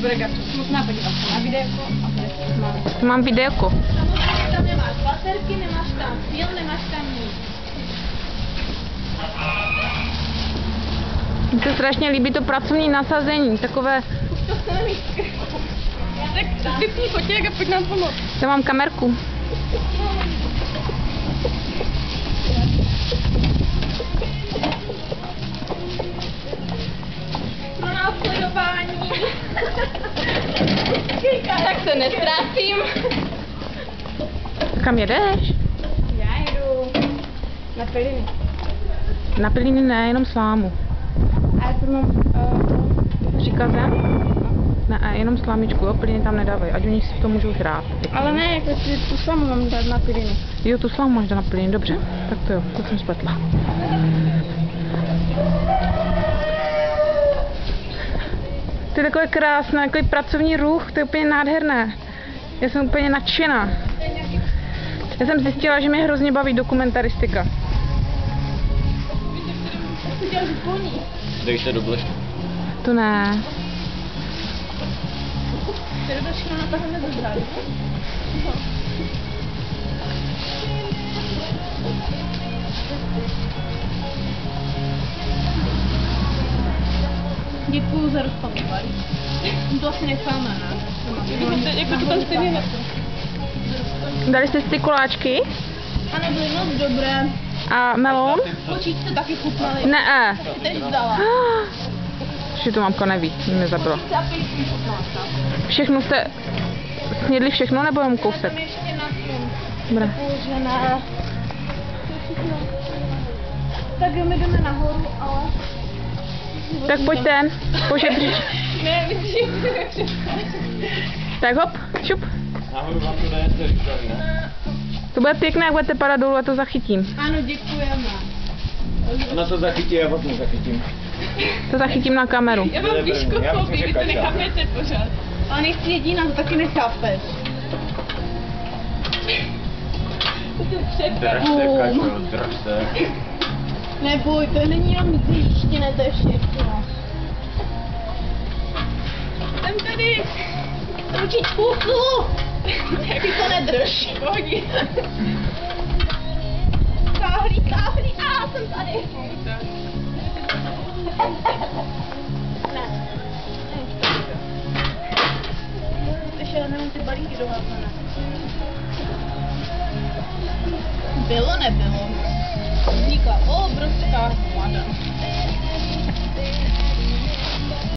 bude Gabčo smutná, podívat se na videjko a bude smutná. Tu mám videjko. Tam nemáš baterky, nemáš tam film, nemáš tam nic. Mně se strašně líbí to pracovní nasazení, takové... Už to chceme mít. Tak vypni fotěk a pojď nám pomoct. Já mám kamerku. Pro následování. Tak se nestrácím. Kam jedeš? Já jdu na Piliny. Na Piliny ne, jenom slámu. A já to mám Příkazem? Ne, a jenom slámičku, jo, Piliny tam nedávají, ať oni si to můžou hrát. ale ne, jako si tu samu mám dát na Piliny. Jo, tu slámu máš dát na Piliny, dobře. Tak to jo, to jsem spletla. To je takové krásné, takový pracovní ruch, to je úplně nádherné. Já jsem úplně nadšená. Já jsem zjistila, že mě hrozně baví dokumentaristika. Dej se do blešku. To ne. Ty do všechno na tohle nedobrali. Děkuju za rozpakování. To asi necháme, ne? Jako to tam stejně nechci. Dali jste si ty koláčky? Ano, byly moc dobré. A melon? Kočíčce taky chutnaly. Ne. To teď dala. Že to mamka neví, mě zabila. Kočíčce a pejsky chutnala. Všechno jste snědli všechno nebo jenom kousek? Tam ještě na tom. Dobré. Požené. Tak jo, my jdeme nahoru, ale... Tak pojďte, pošetřič. Ne, vidím. Tak hop, šup. Nahoru vám to dajete rychle, ne? To bude pěkné, jak budete padat dolů a to zachytím. Ano, děkujeme. Ona to zachytí, já vás nezachytím. To zachytím na kameru. Já mám výšku Já myslím, fobii, že vy to Kača. nechápete pořád. Ale nechci jediná, to taky nechápeš. Držte, Kačo, držte. Neboj, to není jenom zjištěné, to je všechno. Jsem tady. Ručičku, tak ty to nedrž. Pohodí. Táhlí, jsem tady. Ne. Ještě já nemám ty balíky doházané. Bylo, nebylo. Vznikla obrovská hmada.